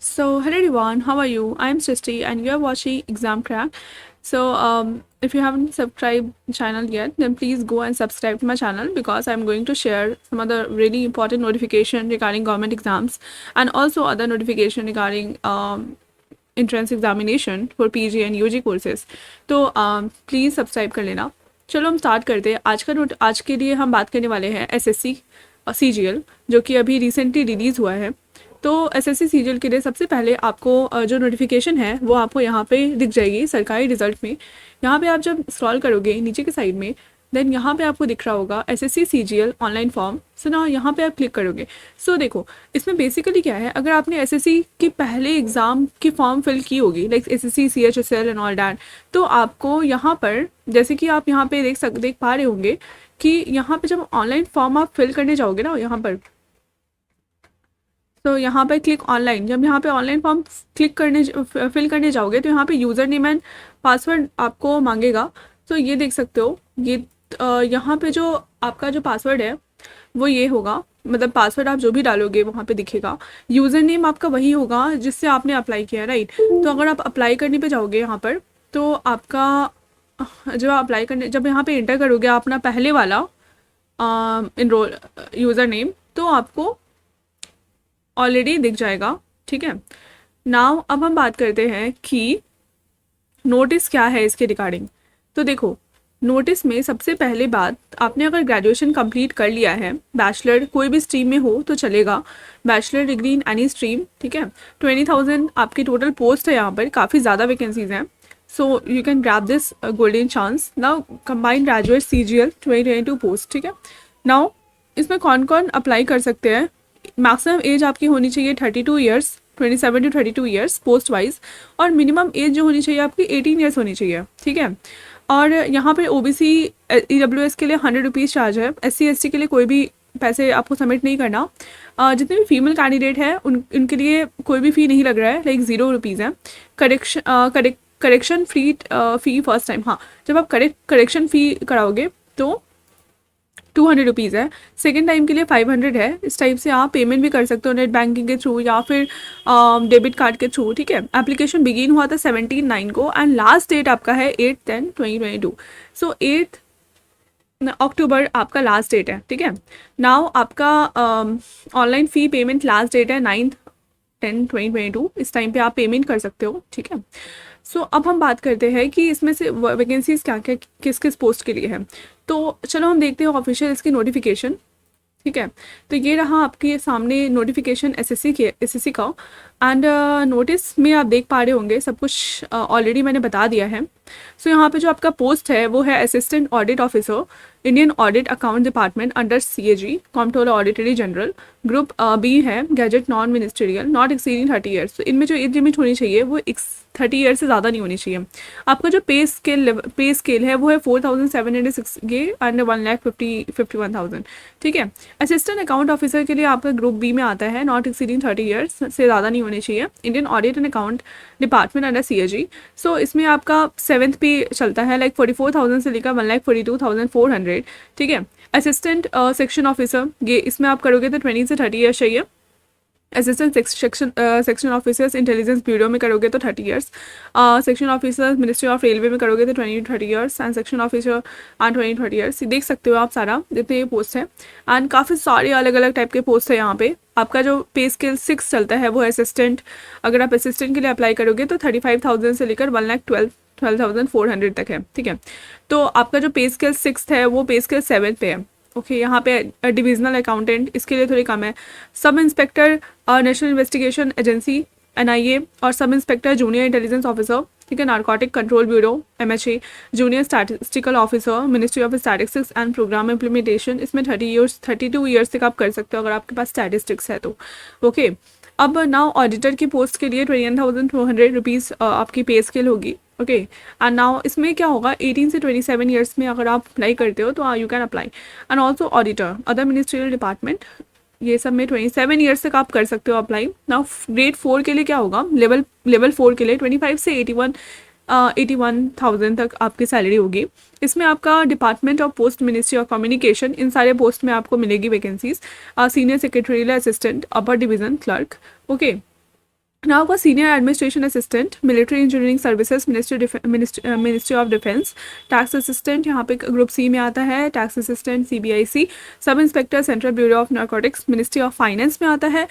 So, hello everyone, how are you? I'm Srishti and you're watching Exam Crack. If you haven't subscribed channel yet, then please go and subscribe to my channel because I'm going to share some other really important notification regarding government exams and also other notification regarding entrance examination for PG and UG courses. तो please subscribe कर लेना. चलो हम start करते हैं. आज के लिए हम बात करने वाले हैं SSC CGL जो कि अभी रिसेंटली रिलीज़ हुआ है. तो SSC CGL के लिए सबसे पहले आपको जो नोटिफिकेशन है वो आपको यहाँ पे दिख जाएगी सरकारी रिजल्ट में. यहाँ पे आप जब स्क्रॉल करोगे नीचे के साइड में, देन यहाँ पे आपको दिख रहा होगा SSC CGL ऑनलाइन फॉर्म. सो ना यहाँ पे आप क्लिक करोगे. सो देखो इसमें बेसिकली क्या है, अगर आपने SSC के पहले एग्ज़ाम की फॉर्म फिल की होगी like SSC CHSL and all that, तो आपको यहाँ पर जैसे कि आप यहाँ पे देख पा रहे होंगे कि यहाँ पे जब ऑनलाइन फॉर्म आप फिल करने जाओगे ना यहाँ पर, तो यहाँ पर क्लिक ऑनलाइन, जब यहाँ पे ऑनलाइन फॉर्म फिल करने जाओगे तो यहाँ पे यूज़र नेम एंड पासवर्ड आपको मांगेगा. तो ये देख सकते हो, ये यहाँ पे जो आपका जो पासवर्ड है वो ये होगा, मतलब पासवर्ड आप जो भी डालोगे वहाँ पे दिखेगा. यूज़र नेम आपका वही होगा जिससे आपने अप्लाई किया, राइट. तो अगर आप अप्लाई करने पे जाओगे यहाँ पर, तो आपका जब यहाँ पे एंटर करोगे अपना पहले वाला इनरोल यूज़र नेम, तो आपको ऑलरेडी दिख जाएगा. ठीक है. नाउ अब हम बात करते हैं कि नोटिस क्या है इसके रिगार्डिंग. तो देखो नोटिस में सबसे पहले बात, आपने अगर ग्रेजुएशन कंप्लीट कर लिया है, बैचलर कोई भी स्ट्रीम में हो तो चलेगा, bachelor degree in any stream. ठीक है. 20,000 आपकी टोटल पोस्ट है, यहाँ पर काफ़ी ज़्यादा वैकेंसीज हैं. So you can grab this golden chance. Now combined graduate CGL 2022 post. ठीक है. नाउ इसमें कौन कौन अप्लाई कर सकते हैं. मैक्सिमम एज आपकी होनी चाहिए 32 years, 27 to 32 years post wise, और मिनिमम एज जो होनी चाहिए आपकी 18 ईयर्स होनी चाहिए. ठीक है. और यहाँ पे OBC EWS के लिए 100 रुपीज़ चार्ज है. SC ST के लिए कोई भी पैसे आपको सबमिट नहीं करना. जितने भी फीमेल कैंडिडेट हैं उनके लिए कोई भी फ़ी नहीं लग रहा है, लाइक 0 रुपीज़ है. करेक्शन फ़ी फर्स्ट टाइम, हाँ, जब आप करेक्शन फ़ी कराओगे तो 200 रुपीज़ है. सेकेंड टाइम के लिए 500 है. इस टाइप से आप पेमेंट भी कर सकते हो नेट बैंकिंग के थ्रू या फिर डेबिट कार्ड के थ्रू. ठीक है. एप्लीकेशन बिगिन हुआ था 17/9 को एंड लास्ट डेट आपका है 8/10/2022. सो 8 अक्टूबर आपका लास्ट डेट है. ठीक है. नाउ आपका online fee payment last date है 9/10/2022. इस टाइम पे आप पेमेंट कर सकते हो. ठीक है. सो अब हम बात करते हैं कि इसमें से वैकेंसीज क्या क्या किस किस पोस्ट के लिए है. तो चलो हम देखते हैं ऑफिशियल इसकी नोटिफिकेशन. ठीक है. तो ये रहा आपके सामने नोटिफिकेशन SSC का. एंड नोटिस में आप देख पा रहे होंगे सब कुछ ऑलरेडी मैंने बता दिया है. सो यहाँ पे जो आपका पोस्ट है वो है assistant audit officer, Indian audit account department under CAG, comptroller auditory general. Group B है gadget non ministerial, not exceeding 30 years. तो इनमें जो एज लिमिट होनी चाहिए वो 30 ईयर से ज़्यादा नहीं होनी चाहिए. आपका जो पे स्केल है वो है 4,706 ये एंड 1,51,000. ठीक है. असिस्टेंट अकाउंट ऑफिसर के लिए आपका ग्रुप B में आता है, नॉट एक्सीडिंग 30 ईयर्स से ज़्यादा नहीं होनी चाहिए, Indian audit and account department under CAG. सो इसमें आपका 7th पे चलता है, लाइक 44,000 से लेकर 1,42,400. ठीक है. असिस्टेंट सेक्शन ऑफिसर, ये इसमें आप करोगे तो 20 से 30 ईयर्स चाहिए. Assistant section officers intelligence bureau में करोगे तो 30 years. Section officer ministry of railway में करोगे तो 20 to 30 years and section officer 20 to 30 years. देख सकते हो आप सारा जितने ये पोस्ट है एंड काफ़ी सारे अलग अलग टाइप के पोस्ट है यहाँ पे. आपका जो पे स्केल 6 चलता है वो असिस्टेंट, अगर आप असिस्टेंट के लिए अप्लाई करोगे तो 35,000 से लेकर 1,12,400 तक है. ठीक है. तो आपका जो पे स्केल 6 है वो पे स्केल 7 पे है. ओके. यहाँ पे डिविजनल अकाउंटेंट इसके लिए थोड़ी कम है. Sub inspector national investigation agency NIA और sub inspector junior intelligence officer. ठीक है. Narcotic control bureau MHA, junior statistical officer ministry of statistics and programme implementation. इसमें 32 ईयर्स तक आप कर सकते हो अगर आपके पास स्टैटिस्टिक्स है तो. ओके. अब नाउ ऑडिटर की पोस्ट के लिए 21,200 रुपीज़ आपकी पे स्केल होगी. ओके. एंड नाउ इसमें क्या होगा, 18 से 27 ईयर्स में अगर आप अप्लाई करते हो तो you can apply. And also auditor other ministerial department, ये सब में 27 ईयर्स तक आप कर सकते हो अप्लाई. नाउ ग्रेड 4 के लिए क्या होगा, लेवल 4 के लिए 25 से 81,000 तक आपकी सैलरी होगी. इसमें आपका department of post ministry of communication, इन सारे पोस्ट में आपको मिलेगी vacancies. Senior secretarial assistant, upper division clerk. Okay. Now आपका senior administration assistant, military engineering services, ministry of defence, tax assistant यहाँ पे ग्रुप सी में आता है, tax assistant CBIC, sub inspector central bureau of narcotics, ministry of finance में आता है,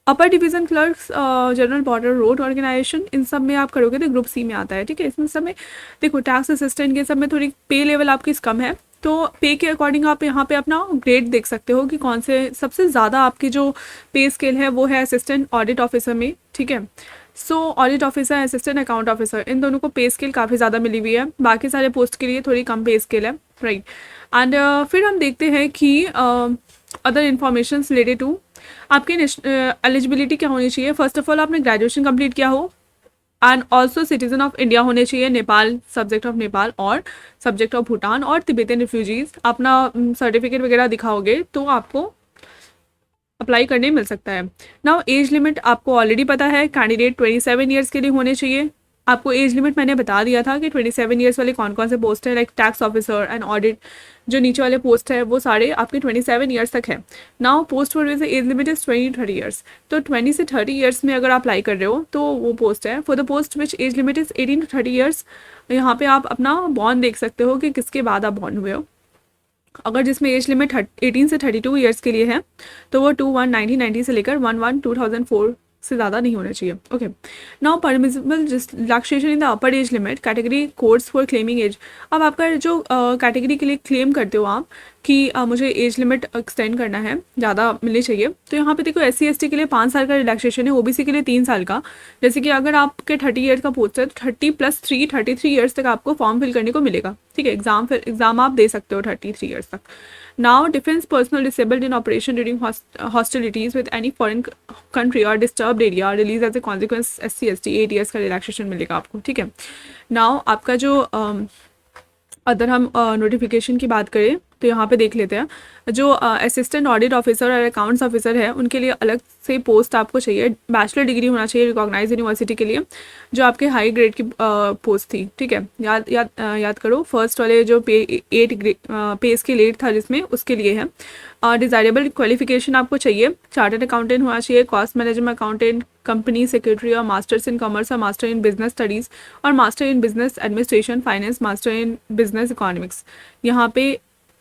upper division clerks, general border road organisation, इन सब में आप करोगे तो ग्रुप सी में आता है, ठीक है। इसमें सब में देखो टैक्स असिस्टेंट के सब में थोड़ी पे लेवल आपकी कम है, तो पे के अकॉर्डिंग आप यहाँ पे अपना ग्रेड देख सकते हो कि कौन से सबसे ज़्यादा आपकी जो पे स्केल है वो है असिस्टेंट ऑडिट ऑफिसर में, ठीक है। So audit officer, assistant account officer, इन दोनों को पे स्केल काफ़ी ज़्यादा मिली हुई है, बाकी सारे पोस्ट के लिए थोड़ी कम पे स्केल है, राइट। एंड फिर हम देखते हैं कि अदर इन्फॉर्मेशन रिलेटेड टू आपकी एलिजिबिलिटी क्या होनी चाहिए। फर्स्ट ऑफ ऑल आपने ग्रेजुएशन कंप्लीट किया हो and also citizen of India होने चाहिए, नेपाल, सब्जेक्ट ऑफ नेपाल और सब्जेक्ट ऑफ भूटान और तिब्बतियन रिफ्यूजीज। अपना सर्टिफिकेट वगैरह दिखाओगे तो आपको अप्लाई करने मिल सकता है। नाउ एज लिमिट आपको ऑलरेडी पता है, कैंडिडेट 27 ईयर्स के लिए होने चाहिए। आपको एज लिमिट मैंने बता दिया था कि 27 ईयर्स वाले कौन कौन से पोस्ट है, like tax officer and audit, जो नीचे वाले पोस्ट है वो सारे आपके 27 ईयर्स तक है। Now post for which age limit is 20 to 30 years, तो 20 से 30 ईयर्स में अगर आप अप्लाई कर रहे हो तो वो पोस्ट है। For the post which age limit is 18 to 30 years, यहाँ पे आप अपना बॉन्ड देख सकते हो कि किसके बाद आप बॉन्ड हुए हो। अगर जिसमें एज लिमिट 18 से 32 ईयर्स के लिए है तो वो 2/1/1990 से लेकर 1/1/2004 से ज़्यादा नहीं होना चाहिए। Okay, now permissible relaxation in the upper age limit category codes for claiming age. अब आपका जो कैटेगरी के लिए क्लेम करते हो आप कि मुझे एज लिमिट एक्सटेंड करना है, ज़्यादा मिलनी चाहिए, तो यहाँ पे देखो SC/ST के लिए 5 साल का रिलैक्सेशन है, OBC के लिए 3 साल का। जैसे कि अगर आपके 30 ईयर्स का पोस्ट है तो 30 + 3 33 ईयर्स तक आपको फॉर्म फिल करने को मिलेगा, ठीक है। एग्जाम आप दे सकते हो 33 ईयर्स तक। Now defence personnel disabled in operation during hostilities with any foreign country और disturbed area release as a consequence SC/ST 8 years का रिलैक्सेशन मिलेगा आपको, ठीक है। नाउ आपका जो अदर हम नोटिफिकेशन की बात करें तो यहाँ पे देख लेते हैं, जो असिस्टेंट ऑडिट ऑफिसर और अकाउंट्स ऑफिसर है उनके लिए अलग से पोस्ट आपको चाहिए। बैचलर डिग्री होना चाहिए रिकॉग्नाइज यूनिवर्सिटी के लिए, जो आपके हाई ग्रेड की पोस्ट थी, ठीक है। याद करो, फर्स्ट वाले जो पे स्केल 8 था जिसमें, उसके लिए है। डिज़ायरेबल क्वालिफिकेशन आपको चाहिए, चार्टर्ड अकाउंटेंट होना चाहिए, cost management accountant, company secretary और मास्टर्स इन कॉमर्स और मास्टर इन बिजनेस स्टडीज़ और master in business administration finance, master in business economics. यहाँ पे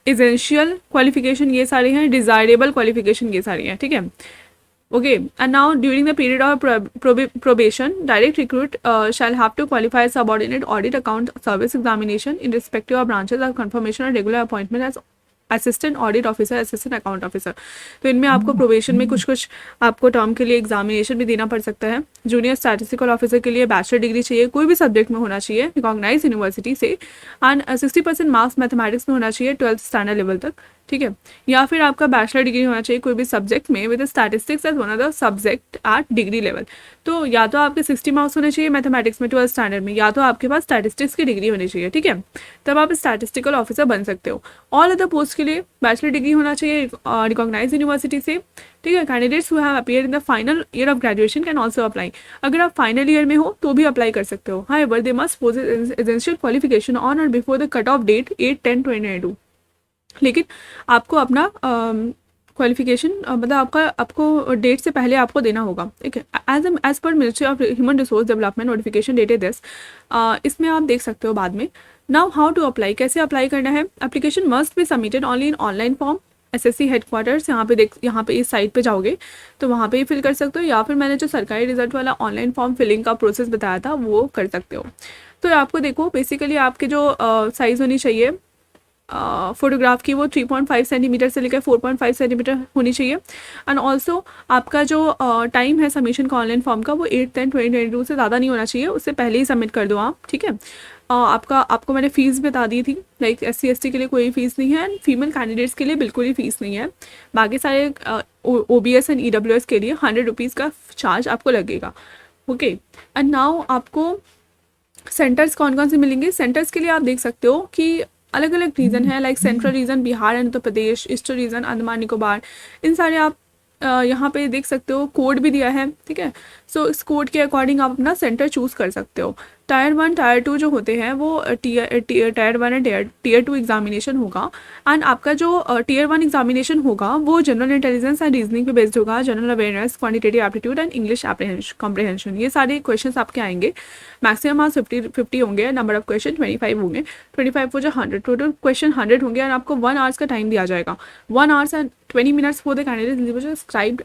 एसेंशियल क्वालिफिकेशन ये सारे हैं, डिज़ायरेबल क्वालिफिकेशन ये सारी हैं, ठीक है। Okay, and now during the period of probation direct recruit shall have to qualify subordinate audit account service examination in respective of branches of confirmation और regular appointment as assistant audit officer, assistant account officer. तो इनमें आपको probation में कुछ आपको term के लिए examination भी देना पड़ सकता है। जूनियर स्टैटिस्टिकल ऑफिसर के लिए बैचलर डिग्री चाहिए, कोई भी सब्जेक्ट में होना चाहिए रिकॉग्नाइज यूनिवर्सिटी से, एंड 60% मार्क्स मैथमेटिक्स में होना चाहिए 12th स्टैंडर्ड लेवल तक, ठीक है। या फिर आपका बैचलर डिग्री होना चाहिए कोई भी सब्जेक्ट में with statistics as one of the subject at degree level. तो या तो आपके 60 मार्क्स होने चाहिए मैथमेटिक्स में 12th स्टैंडर्ड में, या तो आपके पास स्टैटिस्टिक्स की डिग्री होनी चाहिए, ठीक है, तब आप स्टैटिस्टिकल ऑफिसर बन सकते हो। ऑल अदर पोस्ट के लिए बैचलर डिग्री होना चाहिए रिकॉग्नाइज यूनिवर्सिटी से, ठीक है। Candidates who have appeared in the final year of graduation can also apply. अगर आप फाइनल ईयर में हो तो भी अप्लाई कर सकते हो। However they must possess essential qualification on और before the cut off date 8/10/2022। लेकिन आपको अपना क्वालिफिकेशन मतलब आपको डेट से पहले आपको देना होगा, ठीक है। As per ministry of human resource development notification dated this, इसमें आप देख सकते हो बाद में। नाउ हाउ टू अप्लाई, कैसे अप्लाई करना है। Application must be submitted only in online form, SSC headquarters, यहाँ पे इस साइट पे जाओगे तो वहाँ पे ही फिल कर सकते हो, या फिर मैंने जो सरकारी रिजल्ट वाला ऑनलाइन फॉर्म फिलिंग का प्रोसेस बताया था वो कर सकते हो। तो आपको देखो बेसिकली आपके जो साइज़ होनी चाहिए फोटोग्राफ की वो 3.5 सेंटीमीटर से लेकर 4.5 सेंटीमीटर होनी चाहिए। एंड ऑल्सो आपका जो टाइम है सबमिशन का ऑनलाइन फॉर्म का वो 8/10/2022 से ज़्यादा नहीं होना चाहिए, उससे पहले ही सबमिट कर दो आप, ठीक है। आपको मैंने फ़ीस बता दी थी, लाइक SC/ST के लिए कोई फ़ीस नहीं है एंड फीमेल कैंडिडेट्स के लिए बिल्कुल ही फ़ीस नहीं है। बाकी सारे OBS एंड EWS के लिए 100 रुपीज़ का चार्ज आपको लगेगा, ओके। एंड नाउ आपको सेंटर्स कौन कौन से मिलेंगे। सेंटर्स के लिए आप देख सकते हो कि अलग अलग रीजन है, like central region Bihar and Uttar Pradesh, eastern region Andaman Nicobar, इन सारे आप यहाँ पे देख सकते हो। कोड भी दिया है, ठीक है। सो इस कोड के अकॉर्डिंग आप अपना सेंटर चूज़ कर सकते हो। टायर 1 टायर 2 जो होते हैं वो टायर 1 एंड टीयर 2 एग्जामिनेशन होगा। एंड आपका जो टीयर 1 एग्जामिनेशन होगा वो जनरल इंटेलिजेंस एंड रीजनिंग पे बेस्ड होगा, general awareness, quantitative aptitude and English comprehension, ये सारे क्वेश्चन आपके आएंगे। मैक्सिमम मार्क्स 50 होंगे, नंबर ऑफ क्वेश्चन 25 होंगे, 25 को जो 100 टोटल क्वेश्चन 100 होंगे और आपको 1 आवर्स का टाइम दिया जाएगा, 1 hours and 20 minutes for the candidate scribe.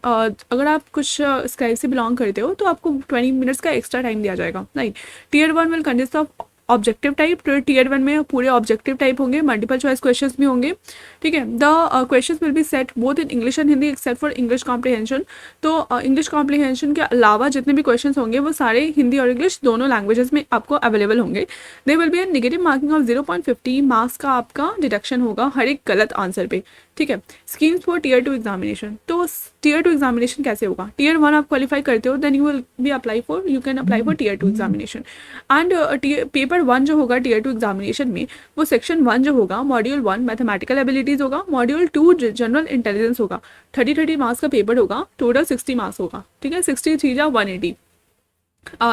अगर आप कुछ स्क्राइब से बिलोंग करते हो तो आपको 20 मिनट्स का एक्स्ट्रा टाइम दिया जाएगा, right. Tier 1 will consist of objective type, तो टीयर 1 में पूरे ऑब्जेक्टिव टाइप होंगे, मल्टीपल चॉइस क्वेश्चंस भी होंगे, ठीक है। The questions will be set both in English and Hindi except for English comprehension. तो इंग्लिश कॉम्प्रिहेंशन के अलावा जितने भी क्वेश्चंस होंगे वो सारे हिंदी और इंग्लिश दोनों लैंग्वेजेस में आपको अवेलेबल होंगे। They will be A negative marking of 0.50 marks का आपका डिडक्शन होगा हर एक गलत आंसर पे, ठीक है। स्कीम्स फॉर टीयर 2 एग्जामिनेशन, तो टीयर 2 एग्जामिनेशन कैसे होगा, टीयर 1 आप क्वालिफाई करते हो then you can apply for tier 2 examination. And paper 1 जो होगा टीयर 2 एग्जामिनेशन में वो सेक्शन 1 जो होगा मॉड्यूल 1 मैथमेटिकल एबिलिटीज होगा, मॉड्यूल 2 जनरल इंटेलिजेंस होगा, 30 मार्क्स का पेपर होगा, टोटल 60 मार्क्स होगा, ठीक है। 63 या 180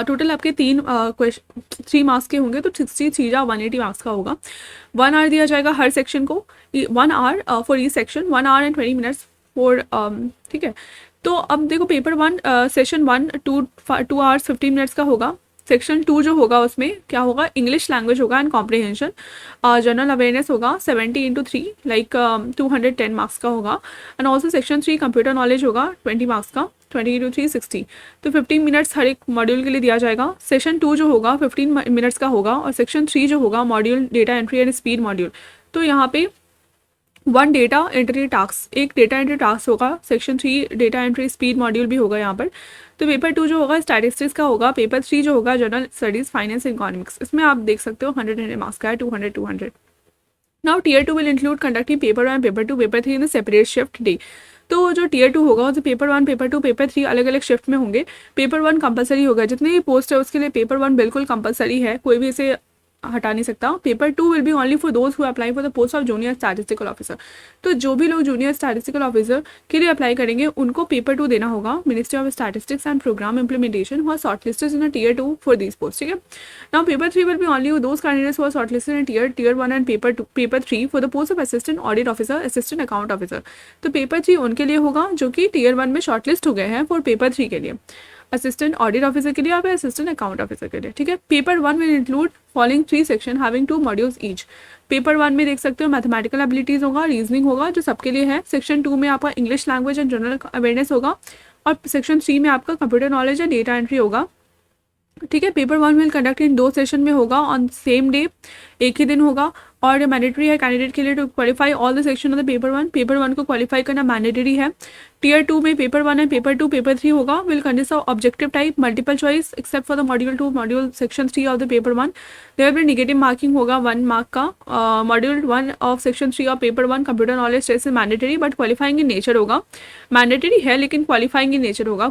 टोटल आपके 3 मार्क्स के होंगे, तो 63 या 180 मार्क्स का होगा। 1 आवर दिया जाएगा हर सेक्शन को, 1 hour for each section, 1 our and 20 minutes for, ठीक है। तो अब देखो पेपर 1 सेशन 1 2 आवर्स 15 मिनट्स का होगा, सेक्शन 2 जो होगा उसमें क्या होगा, इंग्लिश लैंग्वेज होगा एंड कॉम्प्रिहेंशन, जनरल अवेयरनेस होगा 70 इंटू 3 लाइक 210 मार्क्स का होगा। And also section 3 computer knowledge होगा 20 मार्क्स का, 20 इंटू 3 60, तो 15 मिनट्स हर एक मॉड्यूल के लिए दिया जाएगा। सेशन 2 जो होगा 15 मिनट्स का होगा, और सेक्शन 3 जो होगा module data entry and speed module, तो यहाँ पे 1 डेटा एंट्री टास्क, एक डेटा एंट्री टास्क होगा, section 3 data entry speed module भी होगा यहाँ पर। तो पेपर 2 जो होगा स्टैटिस्टिक्स का होगा, पेपर 3 जो होगा जनरल स्टडीज फाइनेंस इकोनॉमिक्स, इसमें आप देख सकते हो 100 मार्क्स का है, 200। Now tier 2 will include conducting paper 1 paper 2 paper 3 in separate shift day. तो जो टीयर 2 होगा उसमें पेपर 1 पेपर 2 पेपर 3 अलग अलग शिफ्ट में होंगे। पेपर 1 कंपलसरी होगा, जितने भी पोस्ट है उसके लिए पेपर 1 बिल्कुल कंपलसरी है, कोई भी इसे हटा नहीं सकता। Paper 2 will be only for those who apply for the post of junior statistical officer. तो जो भी लोग जूनियर स्टैटिस्टिकल ऑफिसर के लिए अप्लाई करेंगे उनको पेपर 2 देना होगा। Ministry of statistics and programme implementation who are shortlisted in tier 2 for these post, ठीक है। Now paper 3 will be only those candidates who are shortlisted in tier 1 and paper 3 for the post of assistant audit officer, assistant account officer. तो paper 3 उनके लिए होगा जो कि tier 1 में shortlist हो गए हैं फॉर पेपर 3 के लिए, असिस्टेंट ऑडिट ऑफिसर के लिए या फिर असिस्टेंट अकाउंट ऑफिसर के लिए, ठीक है। Paper 1 will include following 3 section having 2 modules each. Paper 1 में देख सकते हो मैथमेटिकल एबिलिटीज होगा, रीजनिंग होगा जो सबके लिए है, सेक्शन 2 में आपका English language and general awareness होगा, और सेक्शन 3 में आपका computer knowledge and data entry होगा, ठीक है। Paper 1 will conduct in 2 session में होगा ऑन सेम डे, एक ही दिन होगा, और मैंडेटरी है कैंडिडेट के लिए to qualify all the section of the paper 1। Paper 1 को क्वालिफाई करना मैंडेटरी है। टीयर 2 में पेपर 1 एंड पेपर 2 पेपर 3 होगा, will consist of objective type, multiple choice except for the module 2 module section 3 of the paper 1। There will be negative marking होगा 1 mark का। Module 1 of section 3 of paper 1 computer knowledge test is mandatory but qualifying in nature होगा, mandatory है लेकिन qualifying in nature होगा,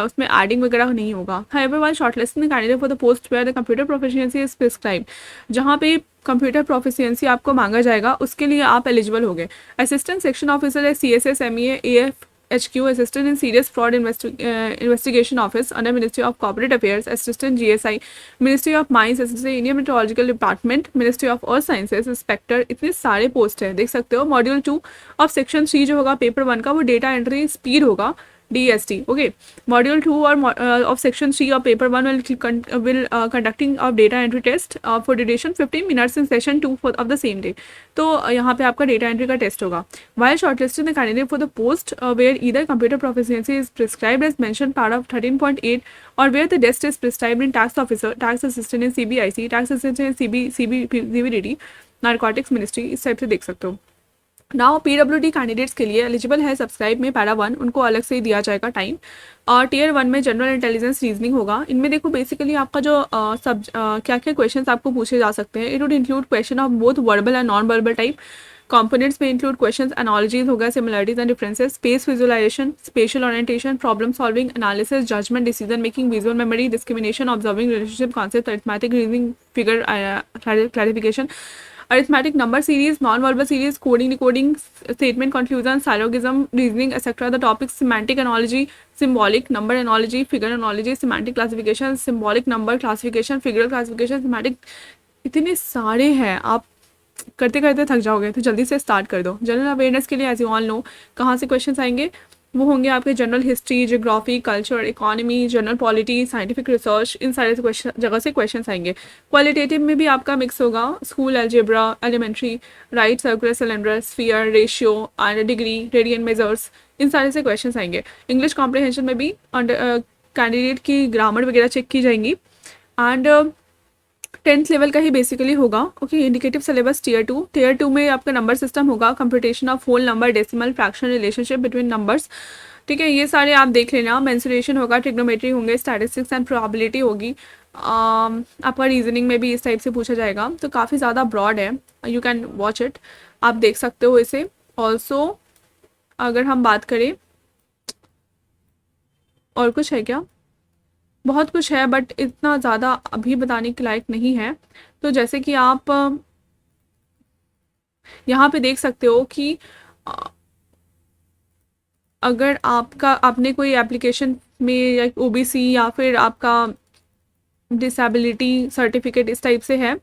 उसमें adding वगैरह नहीं होगा। However while shortlisting the candidate for the post where the computer proficiency is prescribed, जहाँ पे कंप्यूटर प्रोफिशिएंसी आपको मांगा जाएगा उसके लिए आप एलिजिबल होंगे। असिस्टेंट सेक्शन ऑफिसर है CSS MEA AFHQ, assistant in serious fraud investigation office under ministry of corporate affairs, assistant GSI ministry of mines, assistant Indian metrological department ministry of earth sciences, inspector, इतने सारे post हैं देख सकते हो। Module 2 of section 3 जो होगा paper 1 का वो डेटा एंट्री स्पीड होगा DST, ओके। मॉड्यूल 2 और of section 3 of paper 1 will conducting of data entry test for duration 15 minutes in session 2 of the same day। तो यहाँ पे आपका डेटा एंट्री का टेस्ट होगा। While shortlisting the candidate for the post where either computer proficiency is prescribed as mentioned part of 13.8 or where the test is prescribed in tax officer, tax assistant in CBIC, tax assistant in CBDT, narcotics ministry, इस type से देख सकते हो। Now PWD candidates के लिए eligible है subscribe में para 1, उनको अलग से ही दिया जाएगा टाइम। और टीयर 1 में जनरल इंटेलिजेंस रीजनिंग होगा। इनमें देखो बेसिकली आपका जो क्या क्या क्वेश्चंस आपको पूछे जा सकते हैं, it would include question of both verbal and non verbal type. Components में इंक्लूड क्वेश्चंस एनालॉजीज होगा, similarities and differences, space visualisation, spatial orientation, problem solving, analysis, judgement, decision making, visual memory, discrimination, observing relationship, concept, arithmetic, reasoning, figure clarification, arithmetic number series, non verbal series, coding decoding, statement confusion, syllogism, reasoning et cetera. The topic semantic analogy, symbolic number analogy, figure analogy, semantic classification, symbolic number classification, figure classification, semantic. इतने सारे हैं, आप करते करते थक जाओगे, तो जल्दी से स्टार्ट कर दो. जनरल अवेयरनेस के लिए एज यू ऑल नो कहाँ से क्वेश्चंस आएंगे, वो होंगे आपके general history, geography, culture, economy, general polity, scientific research, इन सारे जगह से क्वेश्चंस आएंगे. क्वालिटेटिव में भी आपका मिक्स होगा, school algebra, elementary, right, circular, cylinder, sphere, ratio and degree, radian measures, इन सारे से क्वेश्चंस आएंगे. इंग्लिश कॉम्प्रिहेंशन में भी कैंडिडेट की ग्रामर वगैरह चेक की जाएंगी. एंड 10th लेवल का ही बेसिकली होगा. ओके, इंडिकेटिव सिलेबस टीयर 2 में आपका नंबर सिस्टम होगा, computation of whole number, decimal, fraction, relationship between numbers. ठीक है, ये सारे आप देख लेना. मेंसुरेशन होगा, ट्रिग्नोमेट्री होंगे, स्टैटिस्टिक्स एंड प्रोबेबिलिटी होगी. आपका रीजनिंग में भी इस टाइप से पूछा जाएगा. तो काफ़ी ज़्यादा ब्रॉड है, यू कैन वॉच इट, आप देख सकते हो इसे. ऑल्सो अगर हम बात करें, और कुछ है क्या, बहुत कुछ है बट इतना ज़्यादा अभी बताने के लायक नहीं है. तो जैसे कि आप यहाँ पे देख सकते हो कि अगर आपने कोई एप्लीकेशन में या ओबीसी या फिर आपका डिसेबिलिटी सर्टिफिकेट इस टाइप से है,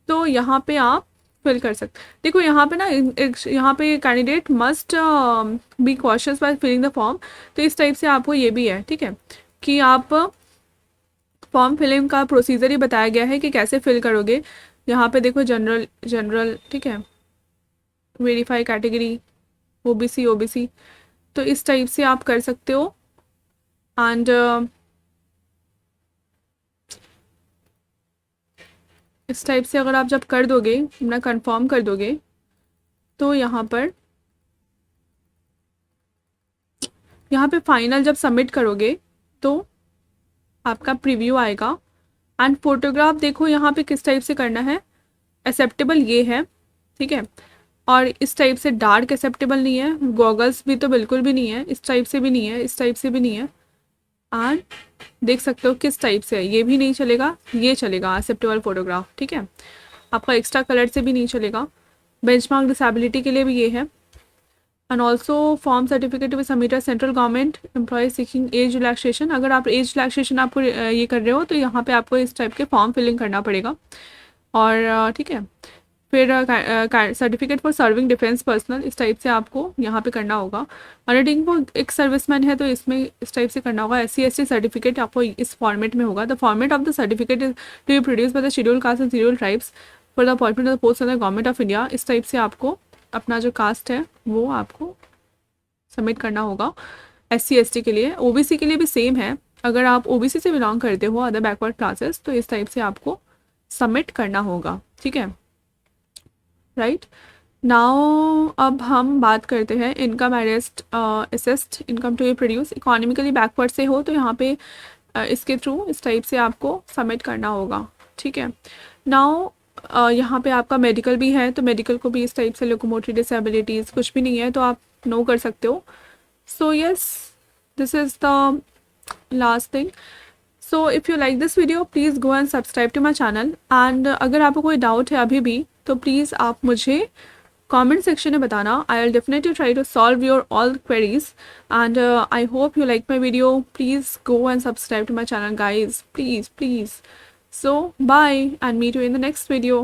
तो यहाँ पे आप फिल कर सकते. देखो यहाँ पे ना, यहाँ पे candidate must be cautious by filling the form. तो इस टाइप से आपको ये भी है, ठीक है, कि आप फॉर्म फिलिंग का प्रोसीजर ही बताया गया है कि कैसे फिल करोगे. यहाँ पे देखो जनरल, ठीक है, वेरीफाई कैटेगरी, ओबीसी, तो इस टाइप से आप कर सकते हो. एंड इस टाइप से अगर आप जब कर दोगे, अपना कंफर्म कर दोगे, तो यहाँ पे फाइनल जब सबमिट करोगे तो आपका प्रीव्यू आएगा. एंड फोटोग्राफ देखो यहाँ पे किस टाइप से करना है. एक्सेप्टेबल ये है, ठीक है, और इस टाइप से डार्क एक्सेप्टेबल नहीं है, गॉगल्स भी तो बिल्कुल भी नहीं है, इस टाइप से भी नहीं है, इस टाइप से भी नहीं है. एंड देख सकते हो किस टाइप से है, ये भी नहीं चलेगा, ये चलेगा एक्सेप्टेबल फोटोग्राफ. ठीक है, आपका एक्स्ट्रा कलर से भी नहीं चलेगा. बेंचमार्क डिसेबिलिटी के लिए भी ये है. And also form certificate with submitter central government employ seeking age relaxation. अगर आप एज रिलैक्सेशन आपको ये कर रहे हो, तो यहाँ पे आपको इस टाइप के फॉर्म फिलिंग करना पड़ेगा. और ठीक है, फिर certificate for serving defence personnel, इस टाइप से आपको यहाँ पे करना होगा. ऑडिटिंग वो एक सर्विसमैन है, तो इसमें इस टाइप से करना होगा. SC/ST सर्टिफिकेट आपको इस फॉर्मेट में होगा. The format of the certificate is to be produce by the schedule caste and schedule tribes for the appointment of the post of the government of India. इस type से आपको अपना जो cast है वो आपको सबमिट करना होगा. SC/ST के लिए, OBC के लिए भी सेम है. अगर आप OBC से बिलोंग करते हो, अदर बैकवर्ड क्लासेस, तो इस टाइप से आपको सबमिट करना होगा. ठीक है, राइट. नाउ अब हम बात करते हैं income assessed income to be produce. Economically backward से हो तो यहाँ पे इसके थ्रू इस टाइप से आपको सबमिट करना होगा. ठीक है, नाउ यहाँ पे आपका मेडिकल भी है, तो मेडिकल को भी इस टाइप से, लोकोमोटरी डिसेबिलिटीज़ कुछ भी नहीं है तो आप नो कर सकते हो. So yes, this is the last thing. So if you like this video, please go and subscribe to my channel. And अगर आपको कोई डाउट है अभी भी, तो प्लीज़ आप मुझे कमेंट सेक्शन में बताना. I will definitely try to solve your all queries. And I hope you like my video. Please go and subscribe to my channel guys, please. So bye and meet you in the next video.